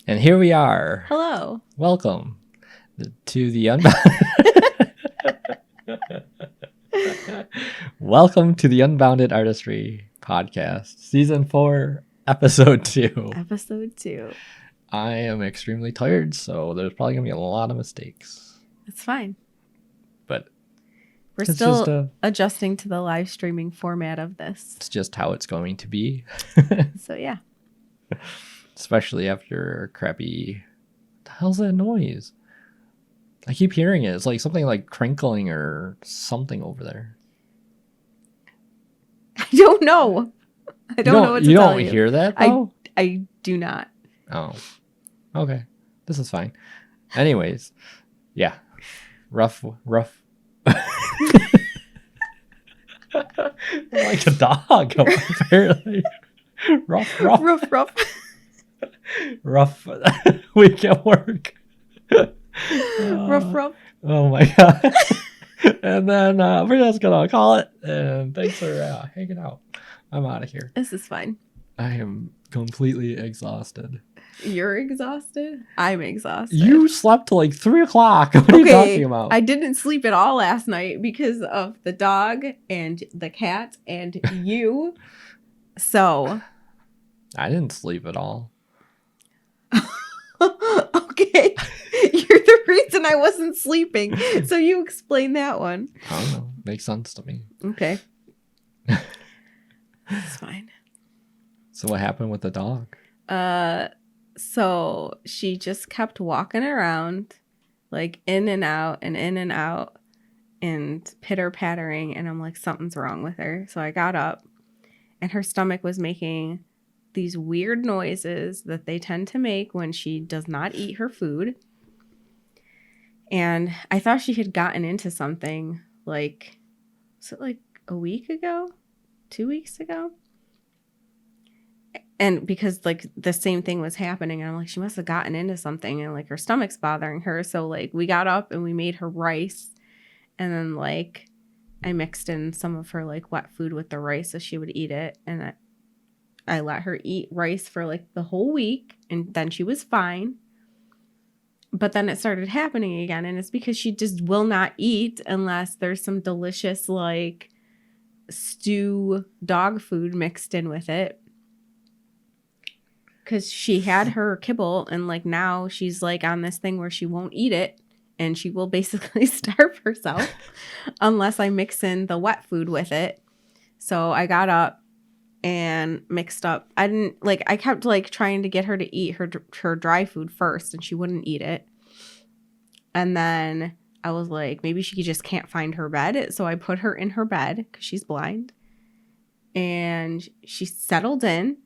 And here we are. Hello. Welcome to the Unbounded. Welcome to the Unbounded Artistry podcast, season 4, episode 2. Episode 2. I am extremely tired, so there's probably gonna be a lot of mistakes. It's fine. But we're still adjusting to the live streaming format of this. It's just how it's going to be. So yeah. Especially after a crappy... What the hell's that noise? I keep hearing it. It's like something like crinkling or something over there. I don't know. I don't know what to tell you. You don't hear that, though? I do not. Oh. Okay. This is fine. Anyways. Yeah. Rough. Like a dog, apparently. Rough. Rough week at work. Rough. Oh my god. And then we're just gonna call it. And thanks for hanging out. I'm out of here. This is fine. I am completely exhausted. You're exhausted? I'm exhausted. You slept till like 3 o'clock. What are you talking about? I didn't sleep at all last night because of the dog and the cat and you. So I didn't sleep at all. Okay. You're the reason I wasn't sleeping. So you explain that one. I don't know. Makes sense to me. Okay. It's fine. So what happened with the dog? So she just kept walking around, like in and out and pitter pattering. And I'm like, something's wrong with her. So I got up and her stomach was making these weird noises that they tend to make when she does not eat her food. And I thought she had gotten into something like a week ago? 2 weeks ago? And because like the same thing was happening, and I'm like, she must have gotten into something and like her stomach's bothering her. So like we got up and we made her rice, and then like I mixed in some of her like wet food with the rice so she would eat it. And I let her eat rice for like the whole week, and then she was fine. But then it started happening again, and it's because she just will not eat unless there's some delicious like stew dog food mixed in with it. Because she had her kibble, and like now she's like on this thing where she won't eat it, and she will basically starve herself unless I mix in the wet food with it. So I got up and mixed up. I kept like trying to get her to eat her dry food first, and she wouldn't eat it. And then I was like, maybe she just can't find her bed. So I put her in her bed because she's blind, and she settled in.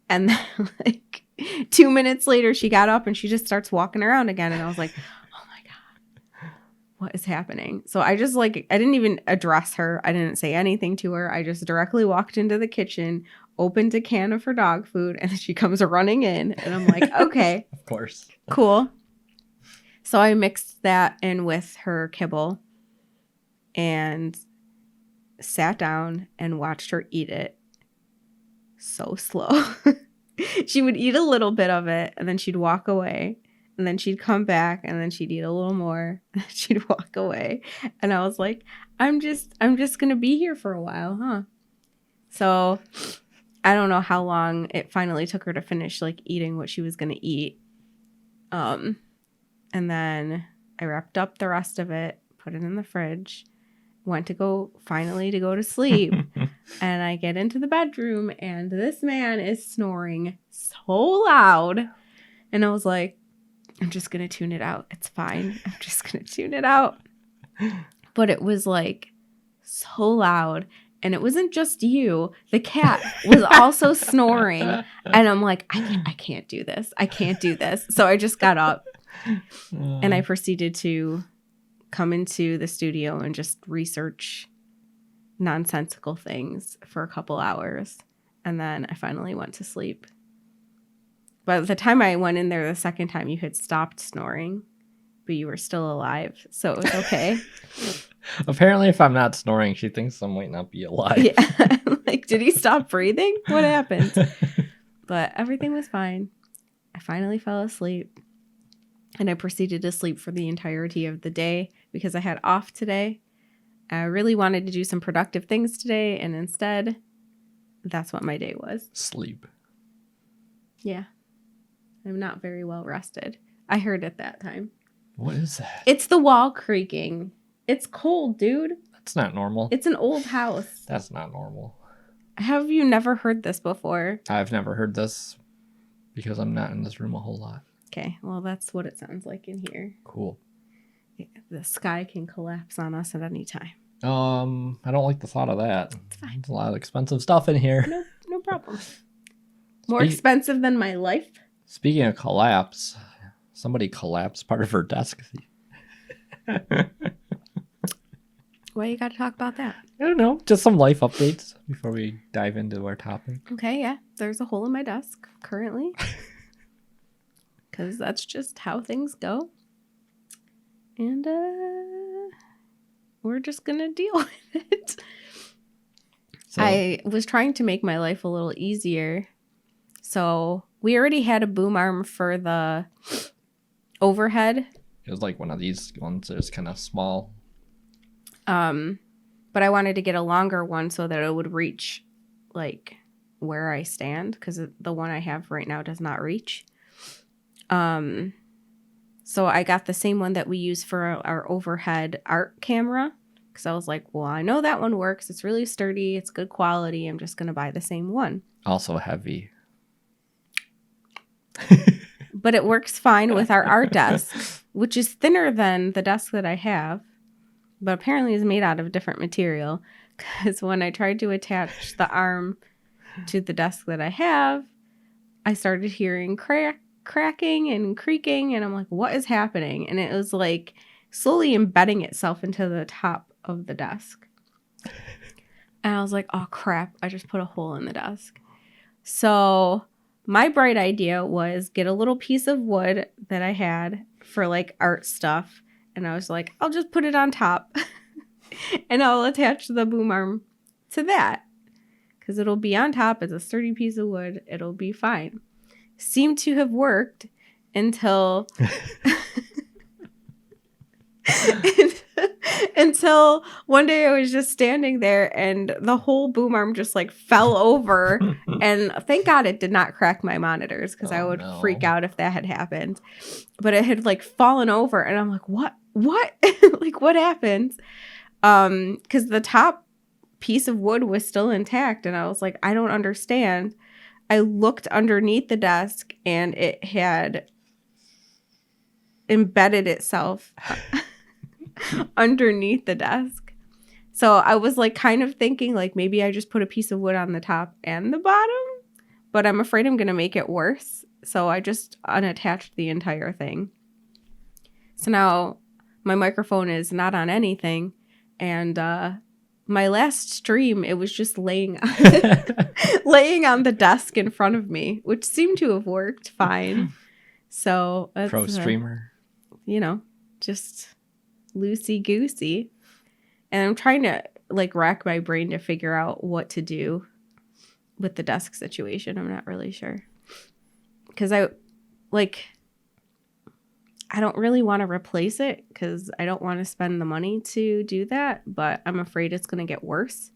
And then like 2 minutes later, she got up and she just starts walking around again. And I was like, oh my God, what is happening? So I just like, I didn't even address her. I didn't say anything to her. I just directly walked into the kitchen, opened a can of her dog food, and she comes running in. And I'm like, okay. Of course. Cool. So I mixed that in with her kibble and sat down and watched her eat it. So slow. She would eat a little bit of it, and then she'd walk away, and then she'd come back, and then she'd eat a little more, and she'd walk away. And I was like, I'm just gonna be here for a while, huh? So I don't know how long it finally took her to finish like eating what she was gonna eat. And then I wrapped up the rest of it, put it in the fridge, went to go to sleep. And I get into the bedroom, and this man is snoring so loud. And I was like, I'm just going to tune it out. It's fine. I'm just going to tune it out. But it was like so loud. And it wasn't just you. The cat was also snoring. And I'm like, I can't do this. I can't do this. So I just got up and I proceeded to come into the studio and just research nonsensical things for a couple hours. And then I finally went to sleep. But the time I went in there the second time, you had stopped snoring, but you were still alive. So it was okay. Apparently, if I'm not snoring, she thinks I might not be alive. Yeah. Like, did he stop breathing? What happened? But everything was fine. I finally fell asleep. And I proceeded to sleep for the entirety of the day because I had off today. I really wanted to do some productive things today, and instead, that's what my day was. Sleep. Yeah. I'm not very well rested. I heard it that time. What is that? It's the wall creaking. It's cold, dude. That's not normal. It's an old house. That's not normal. Have you never heard this before? I've never heard this because I'm not in this room a whole lot. Okay, well, that's what it sounds like in here. Cool. The sky can collapse on us at any time. I don't like the thought of that. It's fine. There's a lot of expensive stuff in here. No problem. More expensive than my life. Speaking of collapse, somebody collapsed part of her desk. Why you got to talk about that? I don't know. Just some life updates before we dive into our topic. Okay, yeah. There's a hole in my desk currently. Because that's just how things go. And we're just going to deal with it. So, I was trying to make my life a little easier. So we already had a boom arm for the overhead. it was like one of these ones that's kind of small. But I wanted to get a longer one so that it would reach like where I stand, because the one I have right now does not reach. So I got the same one that we use for our overhead art camera, because I was like, well, I know that one works. It's really sturdy. It's good quality. I'm just going to buy the same one. Also heavy. But it works fine with our art desk, which is thinner than the desk that I have, but apparently is made out of a different material. Because when I tried to attach the arm to the desk that I have, I started hearing cracking and creaking, and I'm like, what is happening? And it was like slowly embedding itself into the top of the desk. And I was like, oh crap, I just put a hole in the desk. So my bright idea was get a little piece of wood that I had for like art stuff, and I was like, I'll just put it on top and I'll attach the boom arm to that, because it'll be on top. It's a sturdy piece of wood. It'll be fine. Seemed to have worked until until one day I was just standing there and the whole boom arm just like fell over. And thank God it did not crack my monitors, because I would freak out if that had happened. But it had like fallen over, and I'm like, what? Like, what happened? Because the top piece of wood was still intact, and I was like, I don't understand. I looked underneath the desk, and it had embedded itself underneath the desk. So I was like kind of thinking like maybe I just put a piece of wood on the top and the bottom, but I'm afraid I'm going to make it worse. So I just unattached the entire thing. So now my microphone is not on anything, and my last stream, it was just laying on the desk in front of me, which seemed to have worked fine. So that's, pro streamer, just loosey goosey. And I'm trying to like rack my brain to figure out what to do with the desk situation. I'm not really sure, because I don't really want to replace it, because I don't want to spend the money to do that, but I'm afraid it's going to get worse.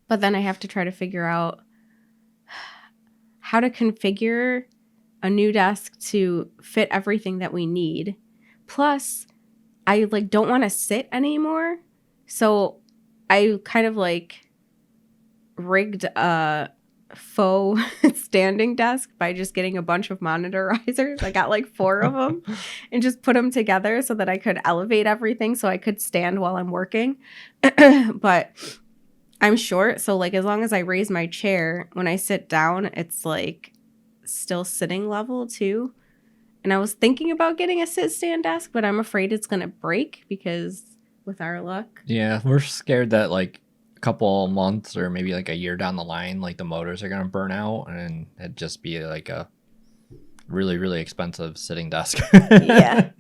But then I have to try to figure out how to configure a new desk to fit everything that we need. Plus, I like don't want to sit anymore. So I kind of like rigged a faux standing desk by just getting a bunch of monitorizers. I got like 4 of them and just put them together so that I could elevate everything so I could stand while I'm working. But I'm short, so like as long as I raise my chair, when I sit down, it's like still sitting level too. And I was thinking about getting a sit stand desk, but I'm afraid it's gonna break, because with our luck. Yeah, we're scared that like a couple months or maybe like a year down the line, like the motors are gonna burn out, and it'd just be like a really, really expensive sitting desk. Yeah.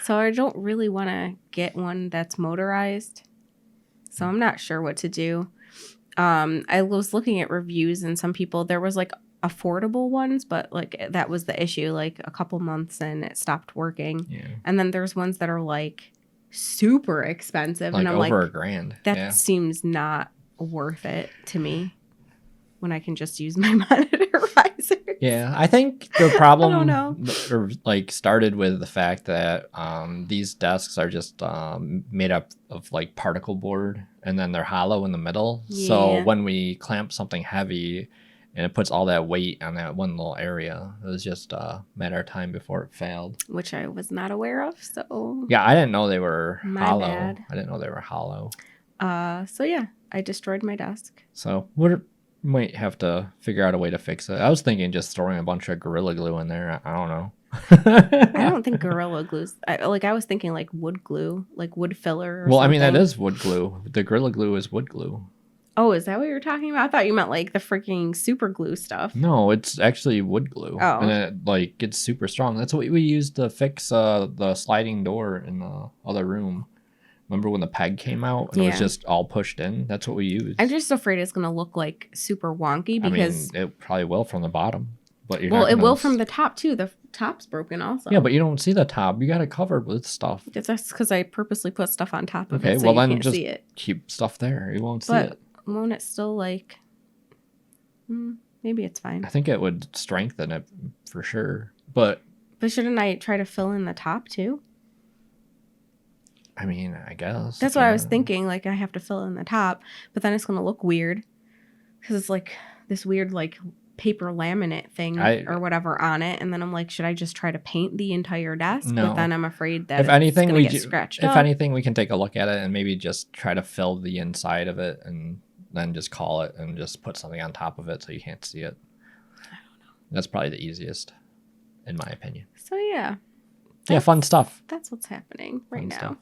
So I don't really want to get one that's motorized. So I'm not sure what to do. I was looking at reviews, and some people, there was like affordable ones, but like that was the issue. Like a couple months and it stopped working. Yeah. And then there's ones that are like super expensive, Like and I'm over like, $1,000. that Yeah. seems not worth it to me when I can just use my monitor risers. Yeah, I think the problem I don't know. like started with the fact that these desks are just made up of like particle board, and then they're hollow in the middle. So Yeah. when we clamp something heavy and it puts all that weight on that one little area, it was just a matter of time before it failed. Which I was not aware of. So Yeah, I didn't know they were My hollow. bad. I didn't know they were hollow. so yeah, I destroyed my desk. So we might have to figure out a way to fix it. I was thinking just throwing a bunch of Gorilla Glue in there. I don't know. I don't think Gorilla Glue's. I was thinking like wood glue, like wood filler. Or Well, something. I mean, that is wood glue. The Gorilla Glue is wood glue. Oh, is that what you're talking about? I thought you meant like the freaking super glue stuff. No, it's actually wood glue. Oh. And it like gets super strong. That's what we used to fix the sliding door in the other room. Remember when the peg came out and it was just all pushed in? That's what we used. I'm just afraid it's gonna look like super wonky because I mean, it probably will from the bottom, but you're well, not it gonna will from the top too. The top's broken also. Yeah, but you don't see the top. You got it covered with stuff. That's because I purposely put stuff on top of Okay, it, so well you then can't just see it. keep stuff there. You won't see But it. won't it still like? Maybe it's fine. I think it would strengthen it for sure. But shouldn't I try to fill in the top too? I mean, I guess. That's what I was thinking. Like I have to fill in the top, but then it's gonna look weird because it's like this weird like paper laminate thing or whatever on it. And then I'm like, should I just try to paint the entire desk? No. But then I'm afraid that if anything, gonna get scratched up. If anything, we can take a look at it and maybe just try to fill the inside of it and then just call it and just put something on top of it so you can't see it. I don't know. That's probably the easiest, in my opinion. So yeah. Yeah, fun stuff. That's what's happening right Fun now. stuff.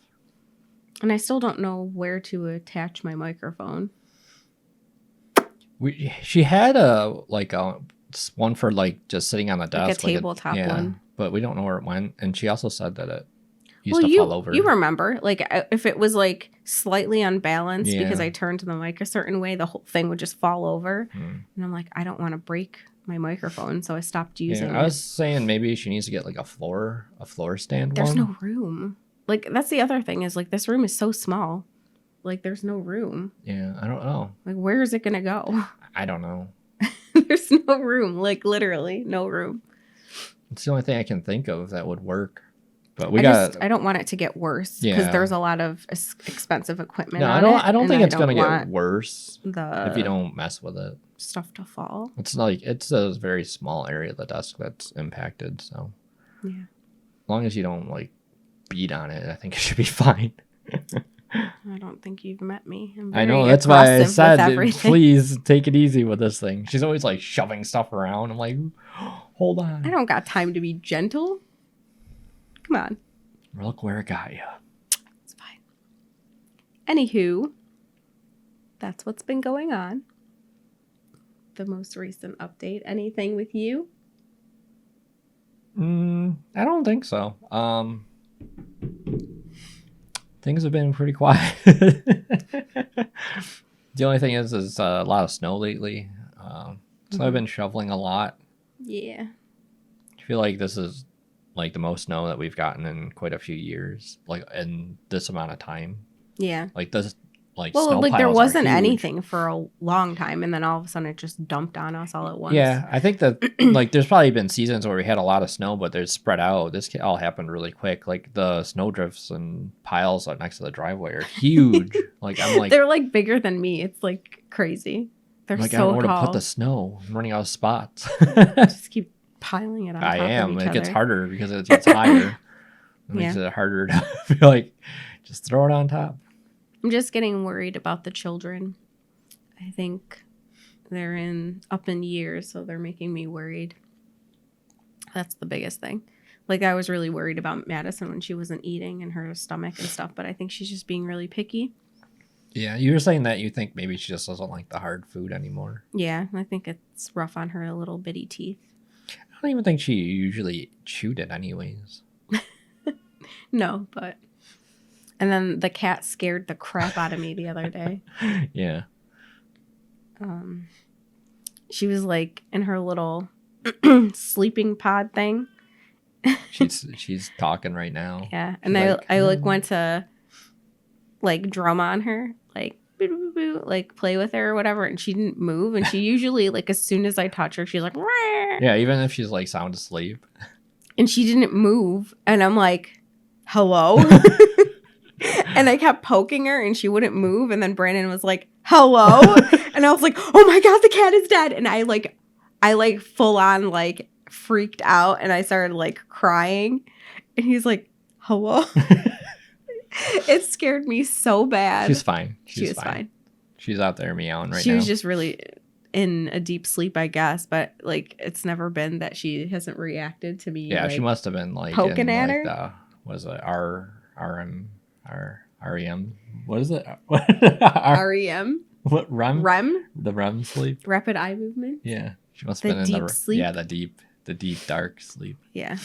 And I still don't know where to attach my microphone. She had one for like just sitting on the desk, like a tabletop one. But we don't know where it went. And she also said that it used to fall over. You remember, like if it was like slightly unbalanced because I turned the mic a certain way, the whole thing would just fall over. And I'm like, I don't want to break my microphone, so I stopped using it. I was saying maybe she needs to get like a floor stand. There's no room. Like that's the other thing is like this room is so small. Like there's no room. Yeah, I don't know. Like where is it gonna go? I don't know. There's no room. Like literally no room. It's the only thing I can think of that would work. But I don't want it to get worse because there's a lot of expensive equipment. No, I don't think it's gonna get worse if you don't mess with it. Stuff to fall. It's like it's a very small area of the desk that's impacted. So yeah, as long as you don't like beat on it, I think it should be fine. I don't think you've met me. I know, that's why I said, please take it easy with this thing. She's always like shoving stuff around. I'm like, hold on. I don't got time to be gentle. Come on. Look where it got you. It's fine. Anywho, that's what's been going on. The most recent update. Anything with you? I don't think so. Things have been pretty quiet. The only thing is a lot of snow lately. So I've been shoveling a lot. Yeah. I feel like this is like the most snow that we've gotten in quite a few years, like in this amount of time. Yeah. Like this, like well, like there wasn't anything for a long time, and then all of a sudden it just dumped on us all at once. Yeah, I think that like there's probably been seasons where we had a lot of snow, but they're spread out. This all happened really quick. Like the snow drifts and piles out next to the driveway are huge. Like I'm like they're like bigger than me. It's like crazy. They're like, so I don't know where tall. to put the snow. I'm running out of spots. Just keep piling it on top of each It other. gets harder because it gets higher. It makes it harder to feel like just throw it on top. I'm just getting worried about the children. I think they're up in years, so they're making me worried. That's the biggest thing. Like I was really worried about Madison when she wasn't eating and her stomach and stuff, but I think she's just being really picky. Yeah, you were saying that you think maybe she just doesn't like the hard food anymore. Yeah, I think it's rough on her little bitty teeth. I don't even think she usually chewed it anyways. No, but... And then the cat scared the crap out of me the other day. Yeah. She was like in her little sleeping pod thing. She's talking right now. Yeah, and I like went to like drum on her, like boo, boo, boo, like play with her or whatever, and she didn't move. And she usually like as soon as I touch her, she's like, "Rah!" Yeah, even if she's like sound asleep. And she didn't move, and I'm like, hello. And I kept poking her, and she wouldn't move. And then Brandon was like, hello. And I was like, oh my god, the cat is dead. And I full on like freaked out, and I started like crying. And he's like, hello. It scared me so bad. She's fine. She was fine. She's out there meowing right now. She was just really in a deep sleep, I guess. But like, it's never been that she hasn't reacted to me. Yeah, like, she must have been like poking at like her. Was it REM? What is it? REM? What REM? REM? The REM sleep. Rapid eye movement. Yeah, she must have been deep in the sleep. Yeah, the deep dark sleep. Yeah,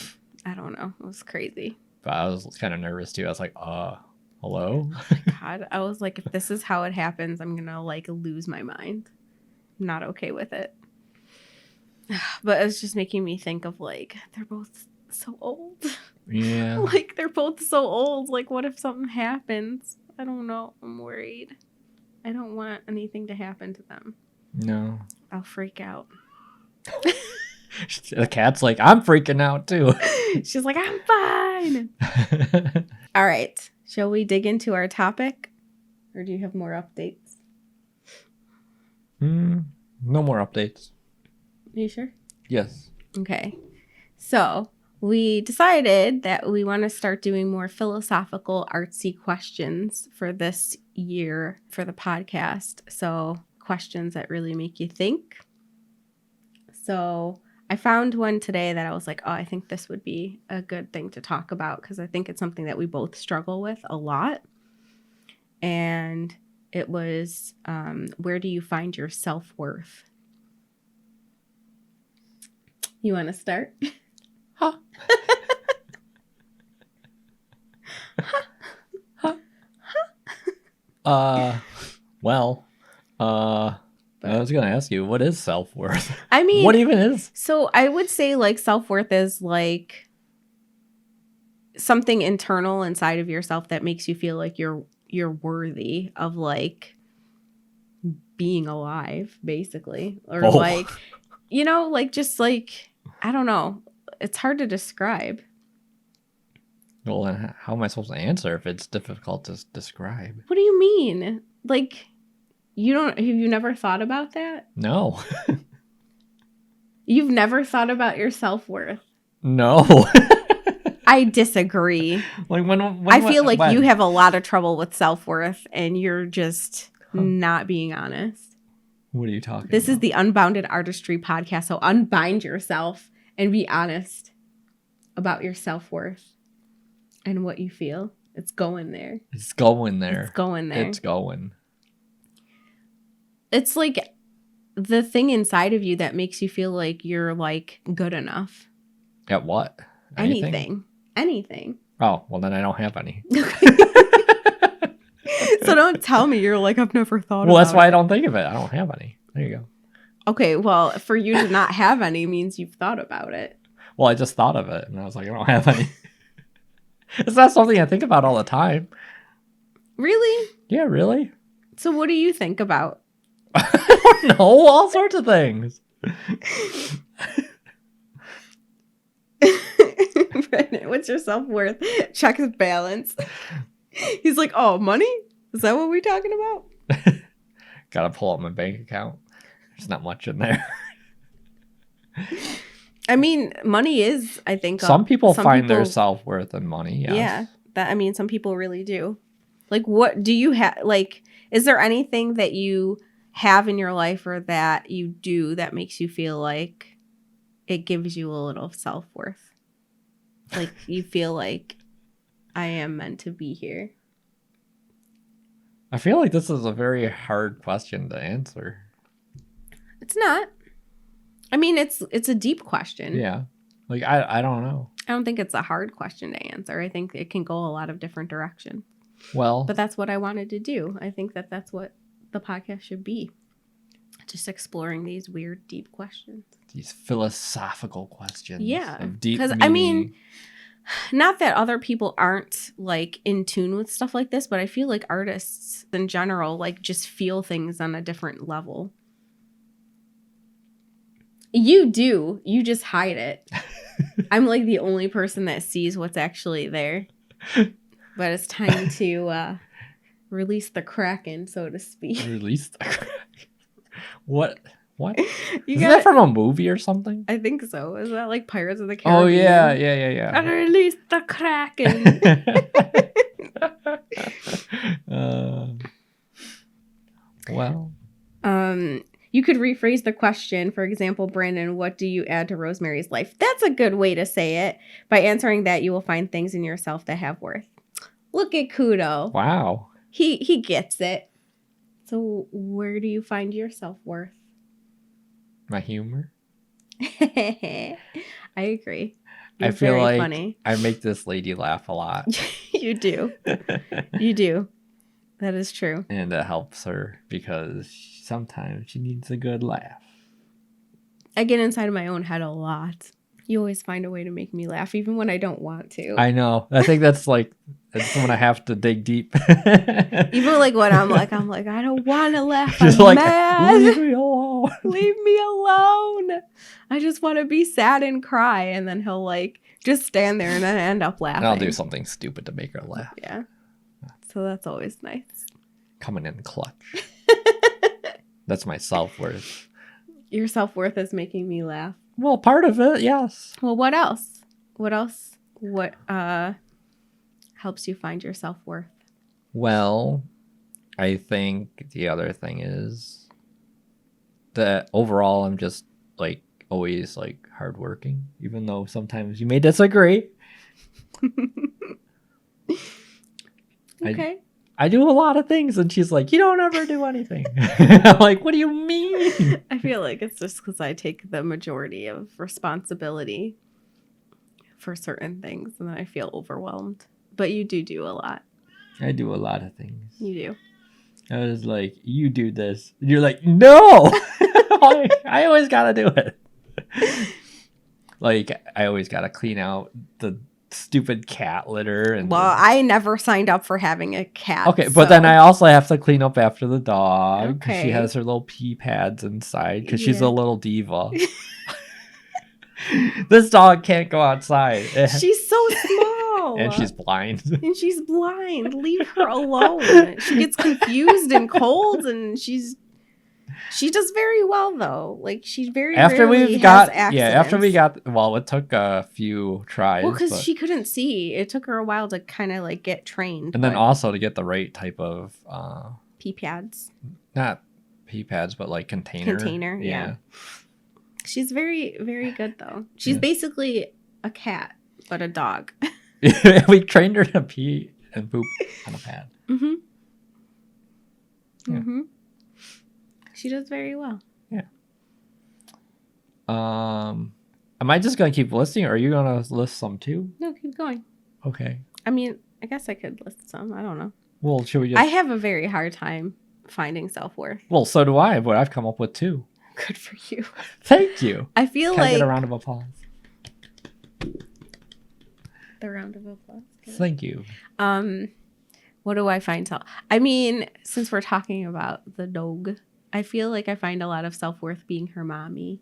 I don't know. It was crazy. But I was kind of nervous too. I was like, hello? Oh my god. I was like, if this is how it happens, I'm gonna like lose my mind. I'm not okay with it. But it's just making me think of like, they're both so old. Yeah. Like, they're both so old. Like, what if something happens? I don't know. I'm worried. I don't want anything to happen to them. No. I'll freak out. The cat's like, I'm freaking out too. She's like, I'm fine. All right. Shall we dig into our topic? Or do you have more updates? No more updates. Are you sure? Yes. Okay. So we decided that we want to start doing more philosophical, artsy questions for this year for the podcast. So questions that really make you think. So I found one today that I was like, oh, I think this would be a good thing to talk about because I think it's something that we both struggle with a lot. And it was, where do you find your self-worth? You want to start? Huh? Well, I was gonna ask you, what is self-worth? I mean, what even is? So I would say like self-worth is like something internal inside of yourself that makes you feel like you're worthy of like being alive, basically, or like, you know, like just like, I don't know. It's hard to describe. Well, then how am I supposed to answer if it's difficult to describe? What do you mean? Like, have you never thought about that? No. You've never thought about your self-worth? No. I disagree. Like when I feel like you have a lot of trouble with self-worth and you're just not being honest. What are you talking about? This is the Unbounded Artistry podcast, so unbind yourself and be honest about your self-worth and what you feel. It's going there. It's going there. It's going there. It's going. It's like the thing inside of you that makes you feel like you're like good enough. At what? Anything. Oh, well then I don't have any. So don't tell me you're like, I've never thought about it. Well, that's why I don't think of it. I don't have any. There you go. Okay, well, for you to not have any means you've thought about it. Well, I just thought of it and I was like, I don't have any. It's not something I think about all the time. Really? Yeah, really? So what do you think about? I don't know. All sorts of things. Brendan, what's your self-worth? Check his balance. He's like, oh, money? Is that what we're talking about? Gotta pull up my bank account. There's not much in there. I mean, money is, I think... Some people find their self-worth in money, yes. Yeah. I mean, some people really do. Like, what do you have? Like, is there anything that you have in your life or that you do that makes you feel like it gives you a little self-worth? Like, you feel like I am meant to be here. I feel like this is a very hard question to answer. It's not. I mean, it's a deep question. Yeah. Like, I don't know. I don't think it's a hard question to answer. I think it can go a lot of different directions. Well. But that's what I wanted to do. I think that that's what the podcast should be. Just exploring these weird, deep questions. These philosophical questions. Yeah. Of deep Because, meaning. I mean, not that other people aren't, like, in tune with stuff like this, but I feel like artists in general, like, just feel things on a different level. You do. You just hide it. I'm, like, the only person that sees what's actually there. But it's time to release the Kraken, so to speak. Release the Kraken. What? Is Gotta, that from a movie or something? I think so. Is that like Pirates of the Oh, Caribbean? yeah. Gotta release the Kraken. Well. You could rephrase the question. For example, Brandon, what do you add to Rosemary's life? That's a good way to say it. By answering that, you will find things in yourself that have worth. Look at Kudo. Wow. He gets it. So where do you find your self-worth? My humor. I agree. You're I feel very like funny. I make this lady laugh a lot. You do. You do. That is true. And it helps her because sometimes she needs a good laugh. I get inside of my own head a lot. You always find a way to make me laugh, even when I don't want to. I know. I think that's when I have to dig deep. Even like when I'm like, I don't want to laugh. Just I'm like, mad. leave me alone. Leave me alone. I just want to be sad and cry. And then he'll like just stand there and then end up laughing. And I'll do something stupid to make her laugh. Yeah. So that's always nice. Coming in clutch. That's my self-worth. Your self-worth is making me laugh. Well, part of it, yes. Well, what else? What helps you find your self-worth? Well, I think the other thing is that overall I'm just like always like hardworking, even though sometimes you may disagree. Okay. I do a lot of things, and she's like, you don't ever do anything. I'm like, what do you mean? I feel like it's just because I take the majority of responsibility for certain things, and then I feel overwhelmed. But you do a lot. I do a lot of things. You do. I was like, you do this. And you're like, no! I always gotta do it. Like, I always gotta clean out the stupid cat litter. And well, I never signed up for having a cat. Okay, but then I also have to clean up after the dog. Okay. She has her little pee pads inside because she's a little diva. This dog can't go outside. She's so small. And she's blind. Leave her alone. She gets confused and cold, and she does very well though. Like she very rarely has accidents. Well, it took a few tries. Well, because she couldn't see, it took her a while to kind of like get trained. And then also to get the right type of pee pads. Not pee pads, but like container. Yeah. She's very, very good though. She's basically a cat, but a dog. We trained her to pee and poop on a pad. Mm-hmm. Yeah. Mm-hmm. She does very well. Yeah. Am I just gonna keep listing, or are you gonna list some too? No, keep going. Okay. I mean, I guess I could list some. I don't know. Well, should we just... I have a very hard time finding self-worth. Well, so do I, but I've come up with 2. Good for you. Thank you. I feel Can like... I get a round of applause? The round of applause. Good. Thank you. What do I find I mean, since we're talking about the dog, I feel like I find a lot of self-worth being her mommy.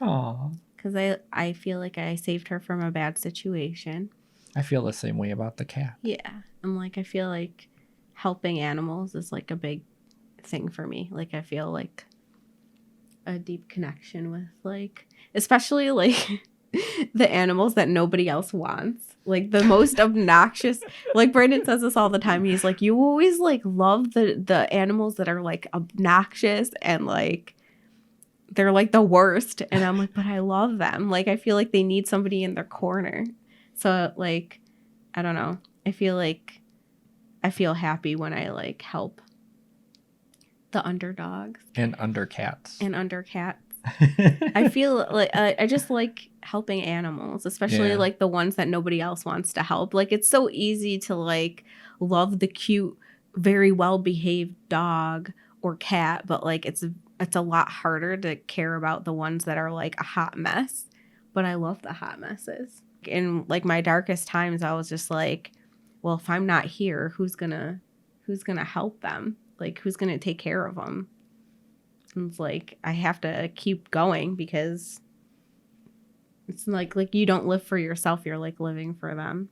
Aw. Because I feel like I saved her from a bad situation. I feel the same way about the cat. Yeah. And like I feel like helping animals is like a big thing for me. Like I feel like a deep connection with like, especially like the animals that nobody else wants. Like the most obnoxious, like Brandon says this all the time. He's like, you always like love the animals that are like obnoxious and like they're like the worst. And I'm like, but I love them. Like I feel like they need somebody in their corner. So like, I don't know. I feel happy when I like help the underdogs and under cats. I feel like I just like helping animals, especially like the ones that nobody else wants to help. Like it's so easy to like love the cute, very well behaved dog or cat, but like it's it's a lot harder to care about the ones that are like a hot mess, but I love the hot messes. In like my darkest times, I was just like, well, if I'm not here, who's gonna help them? Like, who's gonna take care of them? And it's like I have to keep going because it's like you don't live for yourself, you're like living for them.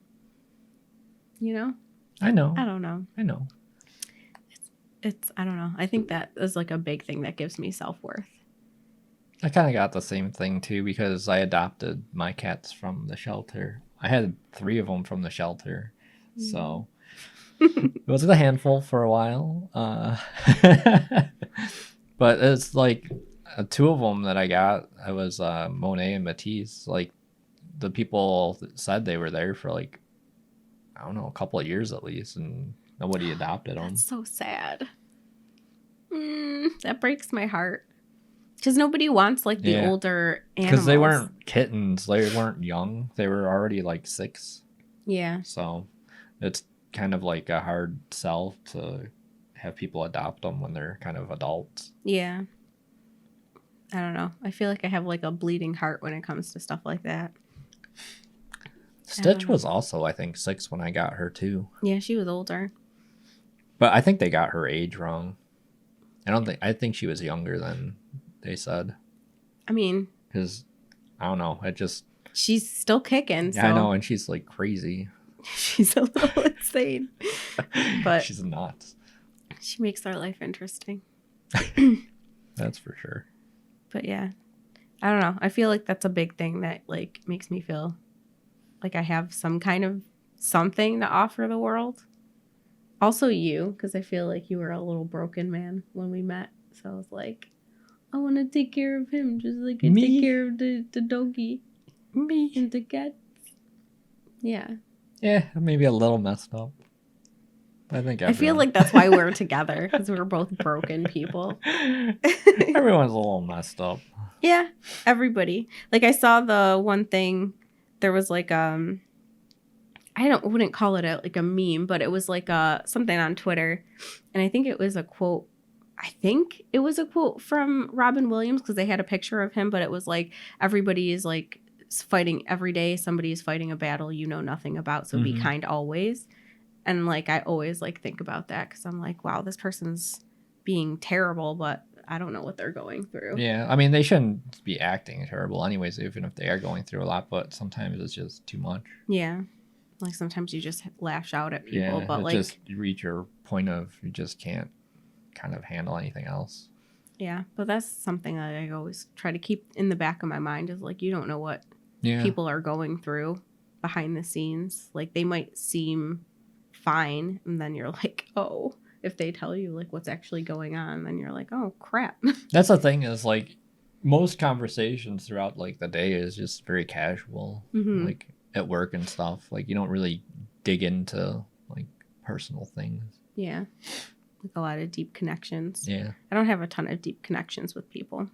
You know? I know. I don't know. I know. It's I don't know. I think that is like a big thing that gives me self-worth. I kind of got the same thing too because I adopted my cats from the shelter. I had 3 of them from the shelter, so it was a handful for a while. But it's like 2 of them that I got. I was Monet and Matisse. Like the people said they were there for like I don't know, a couple of years at least, and nobody adopted them. That's so sad. That breaks my heart. Because nobody wants like the older animals. Because they weren't kittens. They weren't young. They were already like 6. Yeah. So it's kind of like a hard sell to have people adopt them when they're kind of adults. Yeah. I don't know. I feel like I have like a bleeding heart when it comes to stuff like that. Stitch was also, I think, 6 when I got her too. Yeah, she was older. But I think they got her age wrong. I think she was younger than they said. I mean, because I don't know. She's still kicking. So. Yeah, I know, and she's like crazy. She's a little insane, but she's nuts. She makes our life interesting. That's for sure. But yeah, I don't know. I feel like that's a big thing that like makes me feel like I have some kind of something to offer the world. Also you, because I feel like you were a little broken man when we met. So I was like, I want to take care of him just like I take care of the doggy. Me. And the cats. Yeah. Yeah, maybe a little messed up. I feel like that's why we're together, because we're both broken people. Everyone's a little messed up. Yeah, everybody. Like I saw the one thing, there was like wouldn't call it like a meme, but it was like something on Twitter, and I think it was a quote. I think it was a quote from Robin Williams because they had a picture of him, but it was like everybody is like fighting every day. Somebody is fighting a battle you know nothing about, so be kind always. And like I always like think about that because I'm like, wow, this person's being terrible, but I don't know what they're going through. Yeah, I mean they shouldn't be acting terrible anyways, even if they are going through a lot. But sometimes it's just too much. Yeah, like sometimes you just lash out at people, but like just you reach your point of you just can't kind of handle anything else. Yeah, but that's something that I always try to keep in the back of my mind is like you don't know what people are going through behind the scenes. Like they might seem fine, and then you're like, oh, if they tell you like what's actually going on, then you're like, oh crap. That's the thing is like most conversations throughout like the day is just very casual, like at work and stuff. Like you don't really dig into like personal things. Yeah, like a lot of deep connections. Yeah, I don't have a ton of deep connections with people.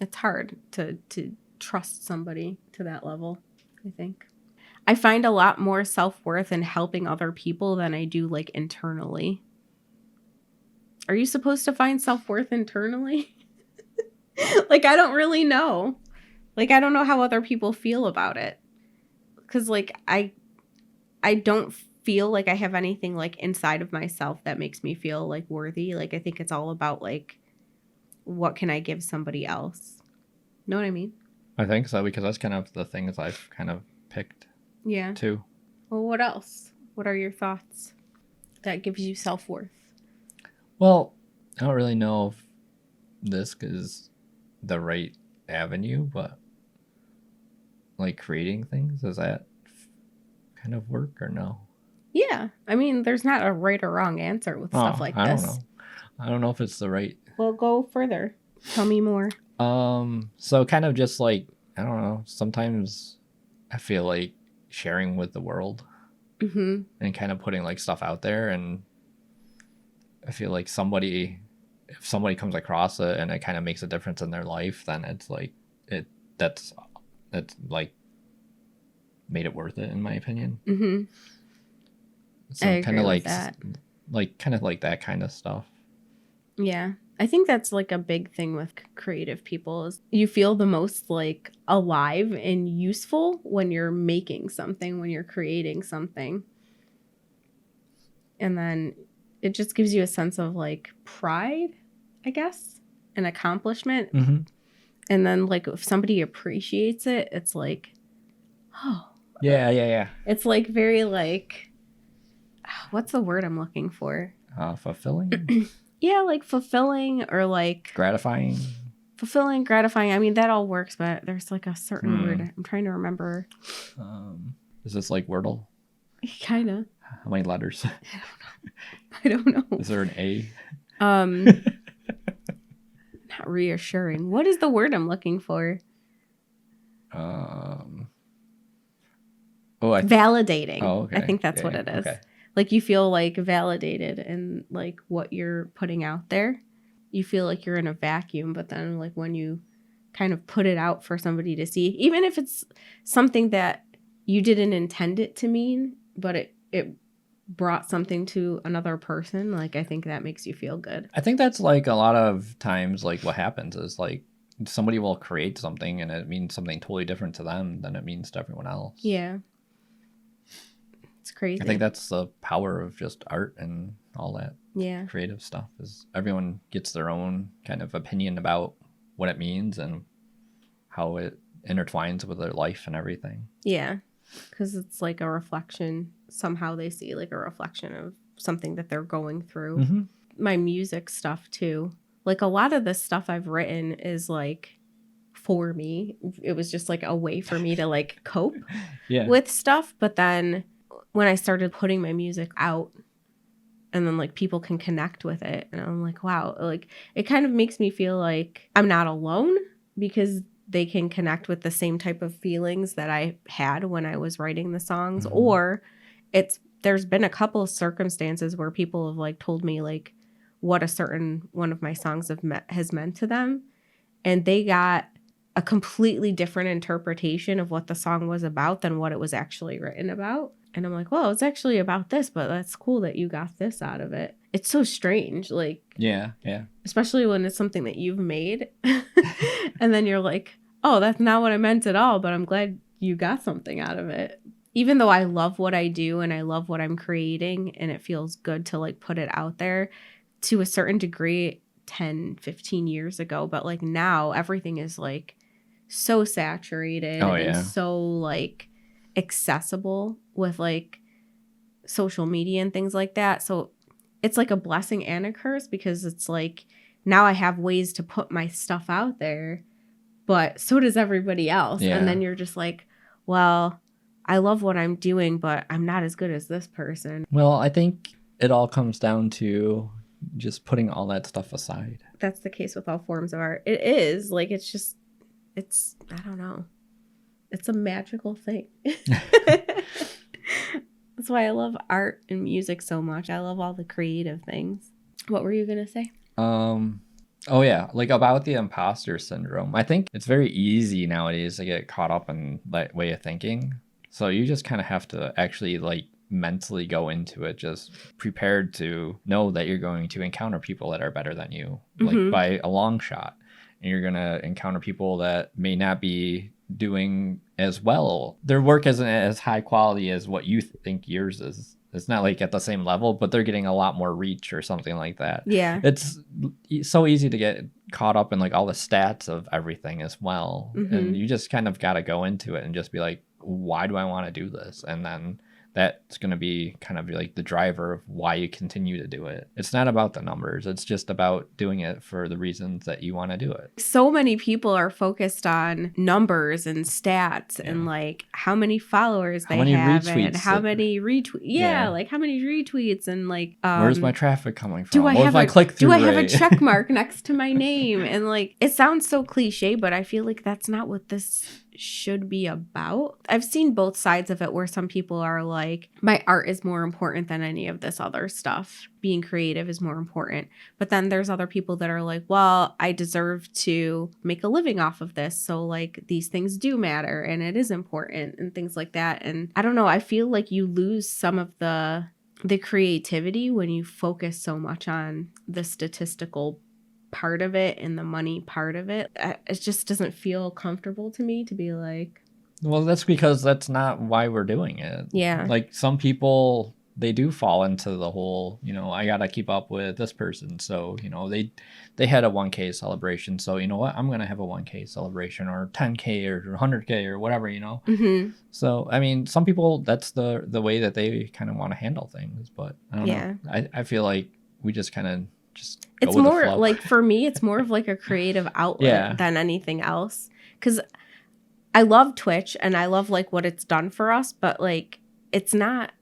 It's hard to trust somebody to that level, I think. I find a lot more self-worth in helping other people than I do like internally. Are you supposed to find self-worth internally? Like, I don't really know. Like, I don't know how other people feel about it. Because, like, I don't feel like I have anything, like, inside of myself that makes me feel, like, worthy. Like, I think it's all about, like, what can I give somebody else? Know what I mean? I think so, because that's kind of the things I've kind of picked. Yeah. Too. Well, what else? What are your thoughts that gives you self-worth? Well, I don't really know if this is the right avenue, but like creating things, does that kind of work or no? Yeah. I mean, there's not a right or wrong answer with stuff like this. I don't know. I don't know if it's the right. Well, go further. Tell me more. So kind of just like, I don't know, sometimes I feel like sharing with the world and kind of putting like stuff out there, and I feel like if somebody comes across it and it kind of makes a difference in their life, then it's like that's like made it worth it in my opinion. So I kind of agree like with that. like kind of like that kind of stuff. Yeah, I think that's like a big thing with creative people is you feel the most like alive and useful when you're making something, when you're creating something. And then it just gives you a sense of like pride, I guess, and accomplishment. Mm-hmm. And then like if somebody appreciates it, it's like, oh. Yeah. It's like very like, what's the word I'm looking for? Fulfilling? Yeah, like fulfilling or like Gratifying? fulfilling, gratifying. I mean, that all works, but there's like a certain word. I'm trying to remember. Is this like Wordle? Kind of. How many letters? I don't know. Is there an A? Not reassuring. What is the word I'm looking for? Validating. Oh, okay. I think that's what it is. Okay. Like you feel like validated in like what you're putting out there. You feel like you're in a vacuum, but then like when you kind of put it out for somebody to see, even if it's something that you didn't intend it to mean, but it brought something to another person, like I think that makes you feel good. I think that's like a lot of times like what happens is like somebody will create something and it means something totally different to them than it means to everyone else. Yeah. It's crazy. I think that's the power of just art and all that creative stuff is everyone gets their own kind of opinion about what it means and how it intertwines with their life and everything. Yeah. Because it's like a reflection. Somehow they see like a reflection of something that they're going through. Mm-hmm. My music stuff too. Like a lot of the stuff I've written is like for me. It was just like a way for me to like cope with stuff. But then when I started putting my music out and then like people can connect with it and I'm like, wow, like it kind of makes me feel like I'm not alone because they can connect with the same type of feelings that I had when I was writing the songs. Mm-hmm. Or there's been a couple of circumstances where people have like told me like what a certain one of my songs has meant to them. And they got a completely different interpretation of what the song was about than what it was actually written about. And I'm like, well, it's actually about this, but that's cool that you got this out of it. It's so strange. Like, yeah. Especially when it's something that you've made. And then you're like, oh, that's not what I meant at all, but I'm glad you got something out of it. Even though I love what I do and I love what I'm creating and it feels good to like put it out there to a certain degree 10, 15 years ago. But like now everything is like so saturated and so like accessible with like social media and things like that. So it's like a blessing and a curse because it's like now I have ways to put my stuff out there, but so does everybody else. And then you're just like, well, I love what I'm doing, but I'm not as good as this person. Well, I think it all comes down to just putting all that stuff aside. That's the case with all forms of art. It is like, it's I don't know. It's a magical thing. That's why I love art and music so much. I love all the creative things. What were you going to say? Oh yeah, like about the imposter syndrome. I think it's very easy nowadays to get caught up in that way of thinking. So you just kind of have to actually like mentally go into it just prepared to know that you're going to encounter people that are better than you, like by a long shot. And you're going to encounter people that may not be doing as well. Their work isn't as high quality as what you think yours is. It's not like at the same level, but they're getting a lot more reach or something like that. Yeah. It's so easy to get caught up in like all the stats of everything as well. And you just kind of got to go into it and just be like, why do I want to do this? And then that's going to be kind of like the driver of why you continue to do it. It's not about the numbers. It's just about doing it for the reasons that you want to do it. So many people are focused on numbers and stats and like how many followers they have and how many retweets. Yeah, like how many retweets and like where's my traffic coming from? Do I have a check mark next to my name? And like it sounds so cliche, but I feel like that's not what this should be about. I've seen both sides of it where some people are like, my art is more important than any of this other stuff. Being creative is more important. But then there's other people that are like, well, I deserve to make a living off of this. So like these things do matter and it is important and things like that. And I don't know, I feel like you lose some of the creativity when you focus so much on the statistical part of it and the money part of it. It just doesn't feel comfortable to me to be like, Well, that's because that's not why we're doing it. yeah. Like some people, they do fall into the whole, you know, I got to keep up with this person. So, you know, they had a 1K celebration. So, you know what? I'm going to have a 1K celebration or 10K or 100K or whatever, you know? Mm-hmm. So, I mean, some people, that's the way that they kind of want to handle things. But I don't Yeah. know. I feel like we just kind of just go It's with the more flow. like, for me, it's more of like a creative outlet Yeah. than anything else. Because I love Twitch and I love like what it's done for us, but like it's not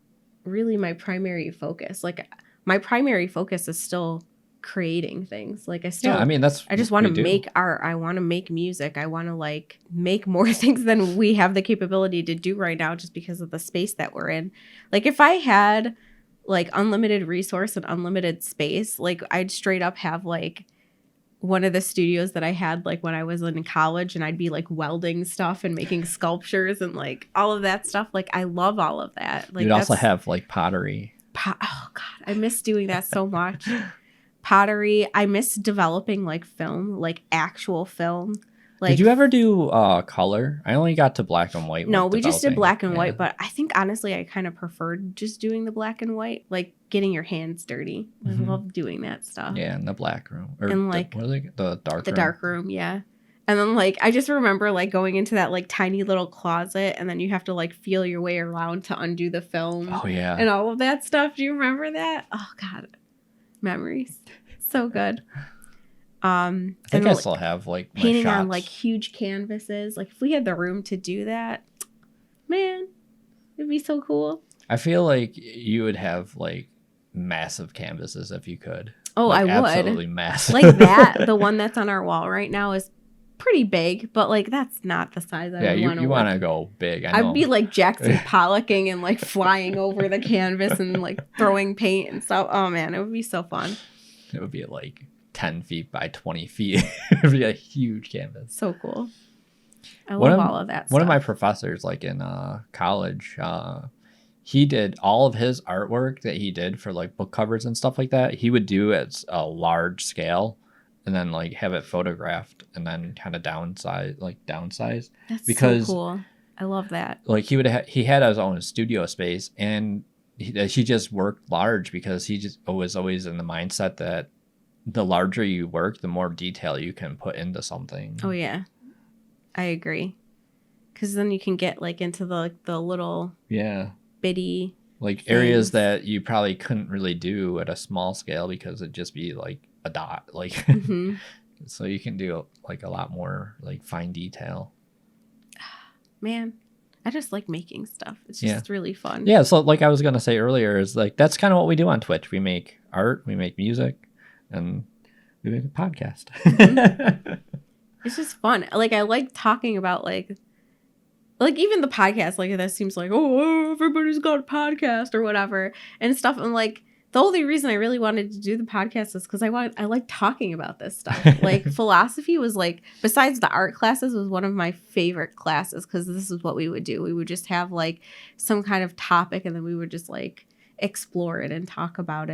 really my primary focus. Like my primary focus is still creating things. Like I mean, I just want to make art. I want to make music. I want to like make more things than we have the capability to do right now just because of the space that we're in. Like if I had like unlimited resource and unlimited space, like I'd straight up have like one of the studios that I had like when I was in college, and I'd be like welding stuff and making sculptures and like all of that stuff. Like I love all of that. Like you'd also have like pottery. Oh God, I miss doing that so much. Pottery. I miss developing like film, like actual film. Like, did you ever do color? I only got to black and white. No, we just did black and Yeah. white, but I think honestly I kind of preferred just doing the black and white, like getting your hands dirty. I love doing that stuff. Yeah, in the black room. Or and like what are they? The dark the room. dark room, yeah. And then like I just remember like going into that like tiny little closet, and then you have to like feel your way around to undo the film. Oh yeah. And all of that stuff. Do you remember that? Oh God. Memories. So good. I think I still have like my painting shots. on like huge canvases. Like if we had the room to do that, man, it'd be so cool. I feel like you would have like massive canvases if you could. Oh, like, I would. Absolutely massive. Like that. The one that's on our wall right now is pretty big, but like that's not the size I would want to. You want to go big. I know. I'd be like Jackson Pollocking and like flying over the canvas and like throwing paint and stuff. Oh man, it would be so fun. It would be like 10 feet by 20 feet. It would be a huge canvas. So cool. I love all of that stuff. One of my professors, like in college, he did all of his artwork that he did for like book covers and stuff like that. He would do at a large scale and then like have it photographed and then kind of downsize. That's because so cool. I love that. Like he had his own studio space, and he just worked large because he just was always in the mindset that the larger you work, the more detail you can put into something. Oh yeah, I agree. Because then you can get like into the little bitty like things. Areas that you probably couldn't really do at a small scale because it'd just be like a dot. Like so you can do like a lot more like fine detail. Man, I just like making stuff. It's just really fun. Yeah, so like I was gonna say earlier, is like that's kind of what we do on Twitch. We make art, we make music, and we make a podcast. It's just fun. Like I like talking about like even the podcast. Like that seems like everybody's got a podcast or whatever and stuff. And like the only reason I really wanted to do the podcast is because I like talking about this stuff. Like philosophy was like, besides the art classes, was one of my favorite classes because this is what we would do. We would just have like some kind of topic and then we would just like explore it and talk about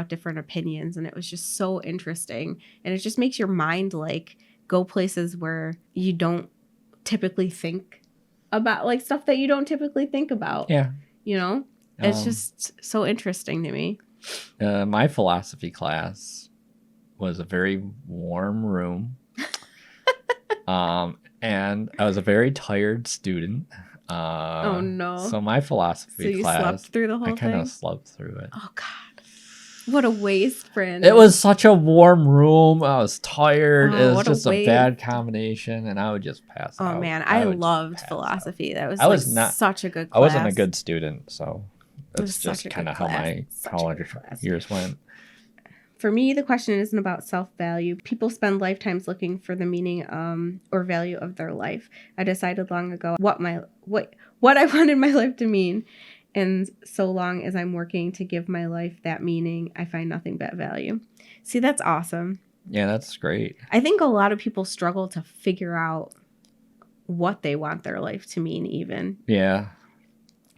different opinions. And it was just so interesting. And it just makes your mind like go places where you don't typically think about, like stuff that you don't typically think about. Yeah. You know? It's just so interesting to me. My philosophy class was a very warm room. And I was a very tired student. Oh no. So my philosophy class, slept through the whole thing? I kind of slept through it. Oh God. What a waste, friend. It was such a warm room. I was tired. It was what just a a waste. bad combination, and I would just pass out. Oh man, I would loved pass philosophy. out. That was not such a good class. I wasn't a good student, so It was that's such just a kind good of how class. my Such a college good class. years went. For me, the question isn't about self-value. People spend lifetimes looking for the meaning or value of their life. I decided long ago what I wanted my life to mean. And so long as I'm working to give my life that meaning, I find nothing but value. See, that's awesome. Yeah, that's great. I think a lot of people struggle to figure out what they want their life to mean even. Yeah.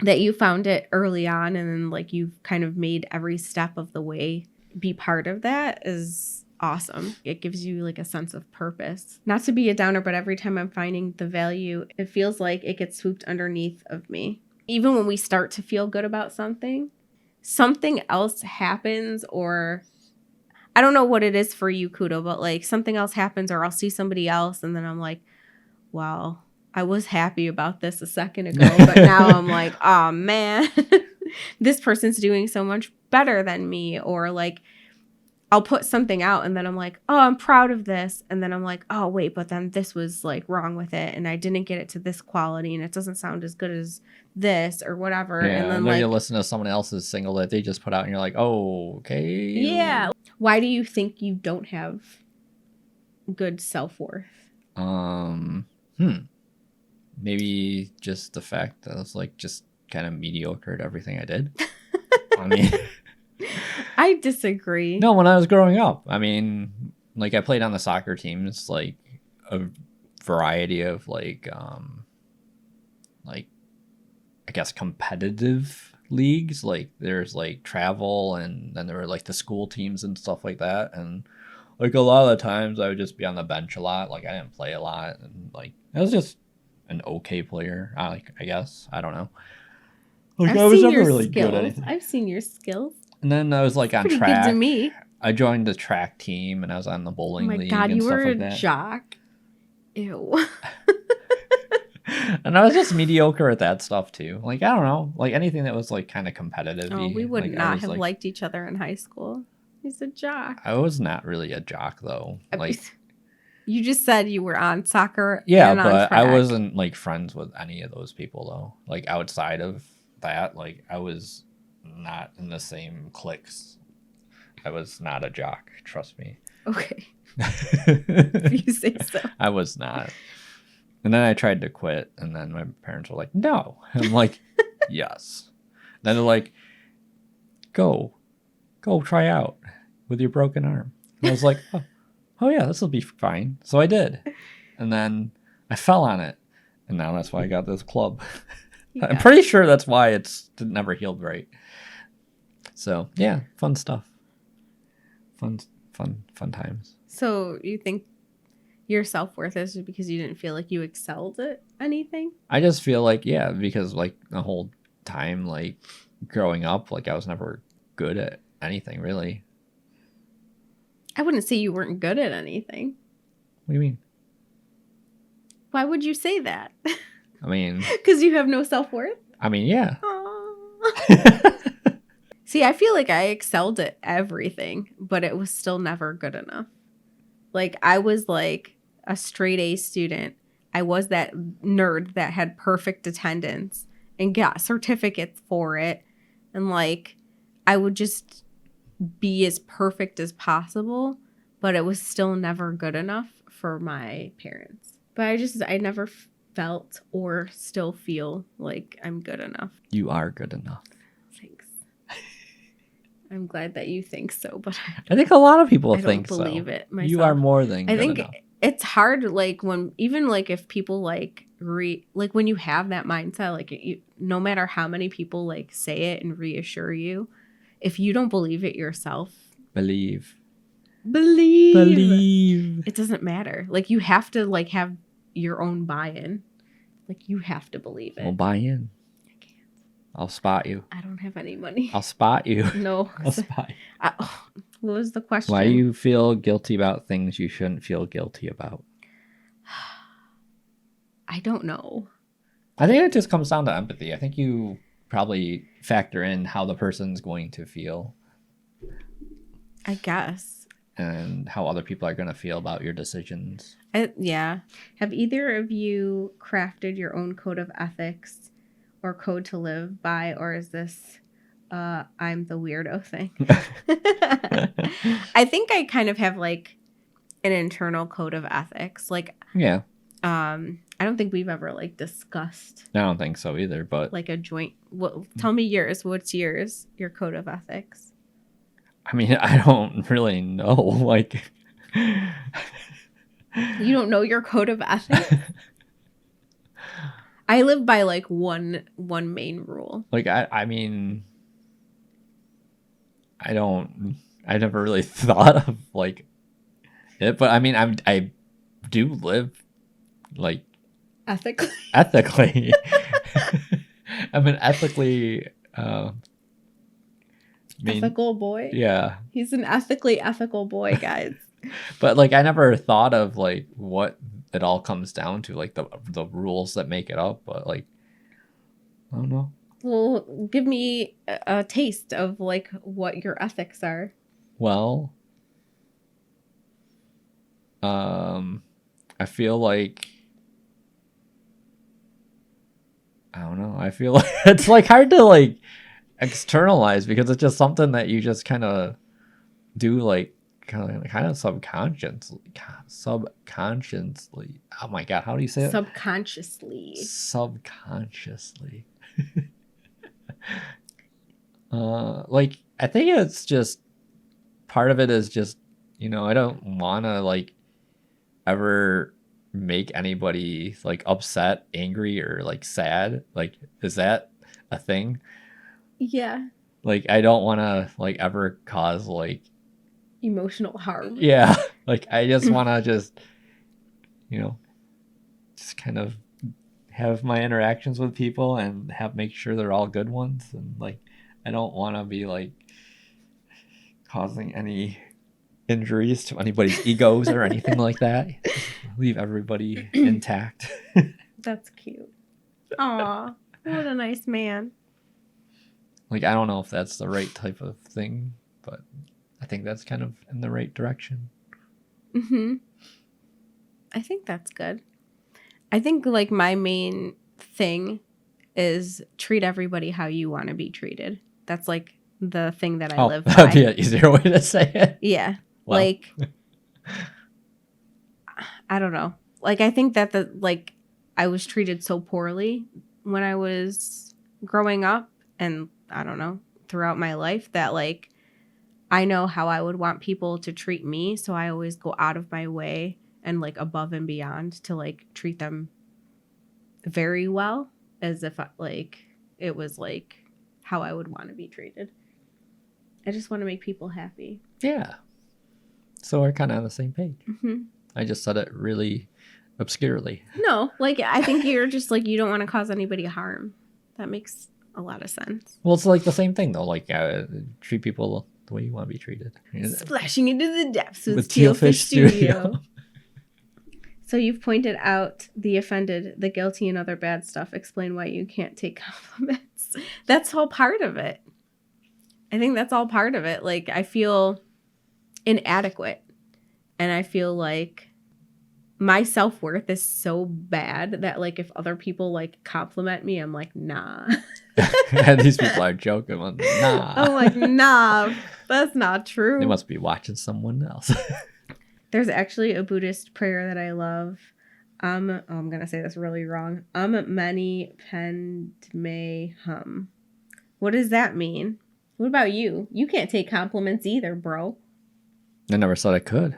That you found it early on and then like you've kind of made every step of the way be part of that is awesome. It gives you like a sense of purpose. Not to be a downer, but every time I'm finding the value, it feels like it gets swooped underneath of me. Even when we start to feel good about something else happens, or I don't know what it is for you, Kudo, but like something else happens, or I'll see somebody else and then I'm like, wow, I was happy about this a second ago, but now I'm like, oh man, this person's doing so much better than me. Or like, I'll put something out and then I'm like, oh, I'm proud of this. And then I'm like, oh, wait, but then this was like wrong with it. And I didn't get it to this quality and it doesn't sound as good as this or whatever. Yeah, and then like, like, you listen to someone else's single that they just put out and you're like, oh, okay. Yeah. Why do you think you don't have good self-worth? Maybe just the fact that I was like just kind of mediocre at everything I did. I mean, I disagree. no, when I was growing up, I mean, like I played on the soccer teams, like a variety of like I guess competitive leagues. Like there's like travel, and then there were like the school teams and stuff like that. And like a lot of the times I would just be on the bench a lot. Like I didn't play a lot, and like I was just an okay player. I guess I don't know. Like I was never really good at anything. I've seen your skills. And then I was like on Pretty track. good to me. I joined the track team, and I was on the bowling Oh my league God, and you stuff were like a that. jock. Ew. And I was just mediocre at that stuff too. Like I don't know, like anything that was like kind of competitive. Oh, we would like, not have like, liked each other in high school. He's a jock. I was not really a jock though. Like you just said you were on soccer. yeah, and on but track. I wasn't like friends with any of those people though. Like outside of that, like I was not in the same cliques. I was not a jock. Trust me. Okay. If you say so. I was not. And then I tried to quit, and then my parents were like, no. I'm like, yes. Then they're like, go try out with your broken arm. And I was like, oh yeah, this will be fine. So I did. And then I fell on it. And now that's why I got this club. Yeah. I'm pretty sure that's why it's never healed right. So yeah, fun stuff. Fun times. So you think your self-worth is because you didn't feel like you excelled at anything? I just feel like, yeah, because like the whole time, like growing up, like I was never good at anything really. I wouldn't say you weren't good at anything. What do you mean? Why would you say that? I mean, because you have no self-worth? I mean, yeah. See, I feel like I excelled at everything, but it was still never good enough. Like I was like a straight A student. I was that nerd that had perfect attendance and got certificates for it. And like I would just be as perfect as possible, but it was still never good enough for my parents. But I never felt or still feel like I'm good enough. You are good enough. Thanks. I'm glad that you think so, but I think a lot of people I think don't so. believe it myself. You are more than good I think enough. It's hard, like when even like if people like like when you have that mindset, like no matter how many people like say it and reassure you, if you don't believe it yourself, believe, it doesn't matter. Like you have to like have your own buy-in. Like you have to believe it. We'll buy in. I can't. I'll spot you. I don't have any money. I'll spot you. No. I'll spot you. What was the question? Why do you feel guilty about things you shouldn't feel guilty about? I don't know. I think it just comes down to empathy. I think you probably factor in how the person's going to feel. I guess. And how other people are going to feel about your decisions. Yeah. Have either of you crafted your own code of ethics or code to live by, or is this I'm the weirdo thing? I think I kind of have like an internal code of ethics. Like, yeah. I don't think we've ever like discussed. I don't think so either, but like a joint. Tell me yours. What's yours? Your code of ethics. I mean, I don't really know. Like, you don't know your code of ethics? I live by like one main rule. Like, I mean, I never really thought of like But I mean, I do live like Ethically. ethically. I'm an ethically Ethical boy. Yeah. He's an ethically ethical boy, guys. But like I never thought of like what it all comes down to, like the rules that make it up, but like I don't know. Well, give me a taste of like what your ethics are. Well, I feel like I don't know. I feel like it's like hard to like externalize because it's just something that you just kind of do like kind of subconsciously. Oh my god, how do you say it? Subconsciously. Like I think it's just part of it is just, you know, I don't want to like ever make anybody like upset, angry, or like sad. Like, is that a thing? Yeah. Like I don't want to like ever cause like Emotional harm. yeah, like I just want to just, you know, just kind of have my interactions with people and make sure they're all good ones, and like I don't want to be like causing any injuries to anybody's egos or anything like that. Leave everybody intact. That's cute. Aw, what a nice man. Like I don't know if that's the right type of thing, but I think that's kind of in the right direction. Mm-hmm. I think that's good. I think like my main thing is treat everybody how you want to be treated. That's like the thing that I live by. That'd be an easier way to say it. Yeah. Well. Like, I don't know. Like, I think that I was treated so poorly when I was growing up, and I don't know, throughout my life, that like I know how I would want people to treat me, so I always go out of my way and like above and beyond to like treat them very well, as if like it was like how I would want to be treated. I just want to make people happy. Yeah. So we're kind of on the same page. Mm-hmm. I just said it really obscurely. No, like I think you're just like you don't want to cause anybody harm. That makes a lot of sense. Well, it's like the same thing though. Like treat people the way you want to be treated. Splashing into the depths with Teal Fish Studio. So you've pointed out the offended, the guilty, and other bad stuff. Explain why you can't take compliments. That's all part of it. I think that's all part of it. Like I feel inadequate, and I feel like my self-worth is so bad that like if other people like compliment me, I'm like, nah. And these people are joking. Nah. I'm like, nah, that's not true. They must be watching someone else. There's actually a Buddhist prayer that I love. I'm going to say this really wrong. Mani Padme Hum. What does that mean? What about you? You can't take compliments either, bro. I never said I could.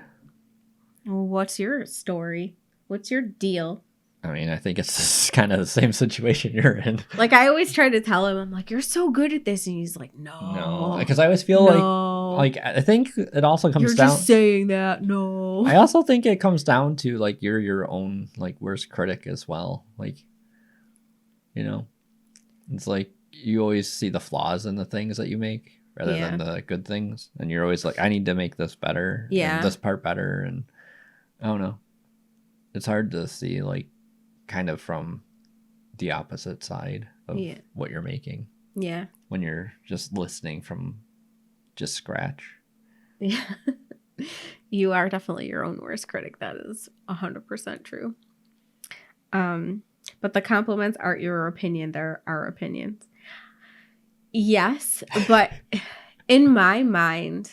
Well, what's your story? What's your deal? I mean, I think it's just kind of the same situation you're in. Like, I always try to tell him, I'm like, you're so good at this. And he's like, No. Because I always feel like I think it also comes down. You're just saying that. No. I also think it comes down to like you're your own like worst critic as well. Like, you know, it's like you always see the flaws in the things that you make rather than the good things. And you're always like, I need to make this better. Yeah. And this part better. And I don't know. It's hard to see like kind of from the opposite side of what you're making. Yeah. When you're just listening from just scratch. Yeah. You are definitely your own worst critic. That is 100% true. But the compliments aren't your opinion. They're our opinions. Yes, but in my mind,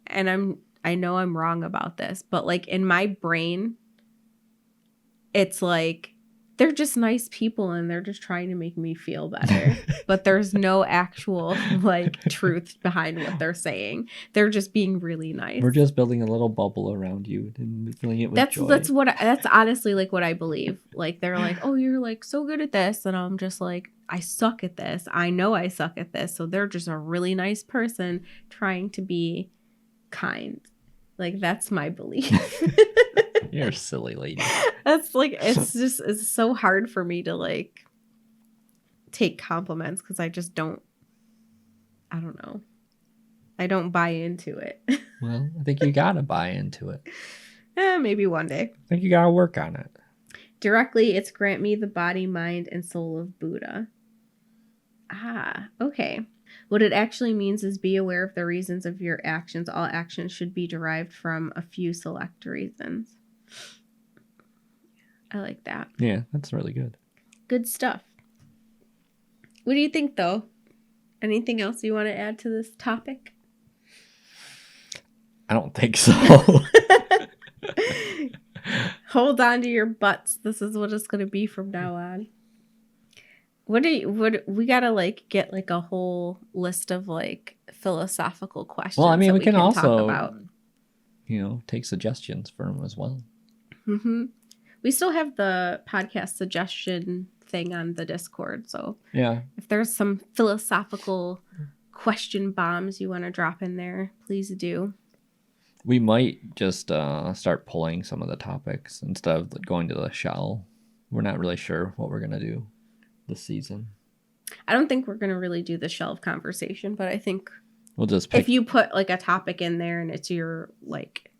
and I know I'm wrong about this, but like in my brain, it's like they're just nice people and they're just trying to make me feel better. But there's no actual like truth behind what they're saying. They're just being really nice. We're just building a little bubble around you and filling it with joy. That's honestly like what I believe. Like they're like, oh, you're like so good at this, and I'm just like, I suck at this. I know I suck at this. So they're just a really nice person trying to be kind. Like, that's my belief. You're a silly lady. That's like, it's so hard for me to like take compliments because I just don't, I don't know. I don't buy into it. Well, I think you gotta buy into it. Maybe one day. I think you gotta work on it. Directly, it's grant me the body, mind, and soul of Buddha. Ah, okay. What it actually means is be aware of the reasons of your actions. All actions should be derived from a few select reasons. I like that. Yeah, that's really good. Good stuff. What do you think, though? Anything else you want to add to this topic? I don't think so. Hold on to your butts. This is what it's going to be from now on. What we gotta like get like a whole list of like philosophical questions. Well, I mean, we can talk also, about. Take suggestions from them as well. Mm-hmm. We still have the podcast suggestion thing on the Discord, so yeah, if there's some philosophical question bombs you want to drop in there, please do. We might just start pulling some of the topics instead of going to the shell. We're not really sure what we're gonna do this season. I don't think we're going to really do the shelf conversation, but I think we'll just pick... if you put like a topic in there and it's your like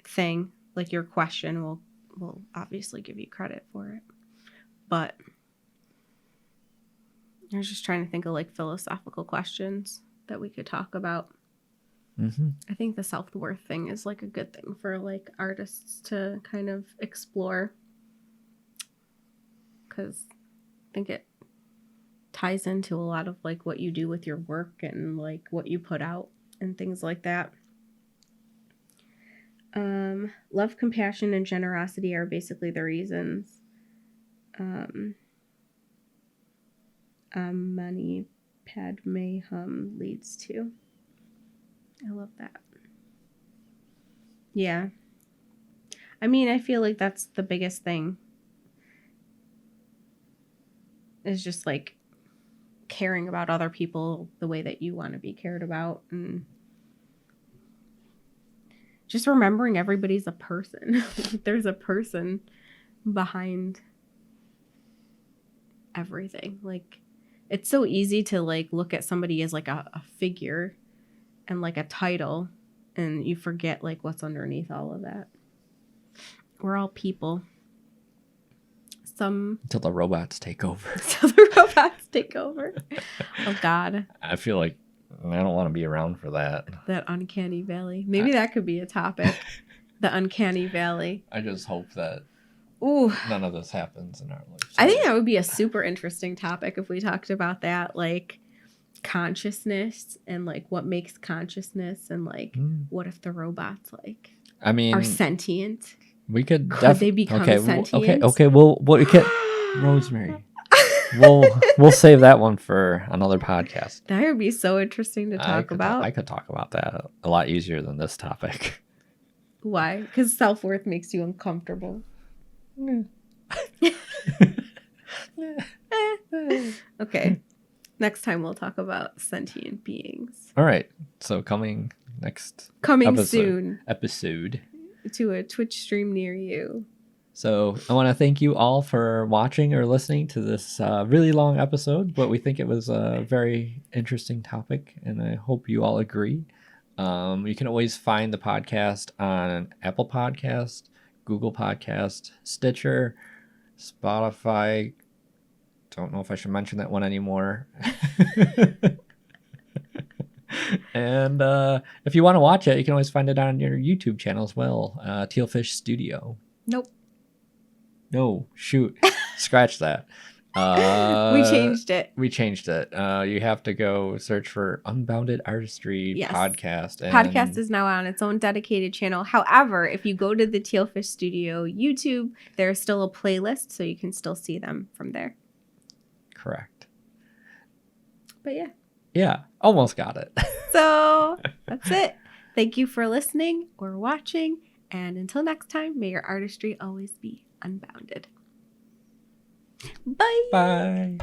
thing, like your question, we'll obviously give you credit for it. But I was just trying to think of like philosophical questions that we could talk about. Mm-hmm. I think the self-worth thing is like a good thing for like artists to kind of explore, because I think it ties into a lot of like what you do with your work and like what you put out and things like that. Love, compassion, and generosity are basically the reasons Mani Padme Hum leads to. I love that. Yeah. I mean, I feel like that's the biggest thing. Is just like caring about other people the way that you want to be cared about, and just remembering everybody's a person. There's a person behind everything. Like, it's so easy to like look at somebody as like a figure and like a title, and you forget like what's underneath all of that. We're all people. Until the robots take over. Until the robots take over. Oh, God. I feel like I don't want to be around for that. That uncanny valley. Maybe that could be a topic. The uncanny valley. I just hope that none of this happens in our life. I think that would be a super interesting topic if we talked about that, like consciousness and like what makes consciousness, and like what if the robots like are sentient? We could they become sentient? Okay. Well, we can Rosemary. We'll save that one for another podcast. That would be so interesting to talk about. I could talk about that a lot easier than this topic. Why? Because self-worth makes you uncomfortable. Okay. Next time we'll talk about sentient beings. All right. So coming soon episode to a Twitch stream near you. So I want to thank you all for watching or listening to this really long episode, but we think it was a very interesting topic, and I hope you all agree. You can always find the podcast on Apple Podcast, Google Podcast, Stitcher, Spotify. Don't know if I should mention that one anymore. And if you want to watch it, you can always find it on your YouTube channel as well, Tealfish Studio. Nope. No, shoot. Scratch that. We changed it. You have to go search for Unbounded Artistry podcast. And podcast is now on its own dedicated channel. However, if you go to the Tealfish Studio YouTube, there's still a playlist, so you can still see them from there. Correct. But yeah. Yeah, almost got it. So that's it. Thank you for listening or watching. And until next time, may your artistry always be unbounded. Bye. Bye.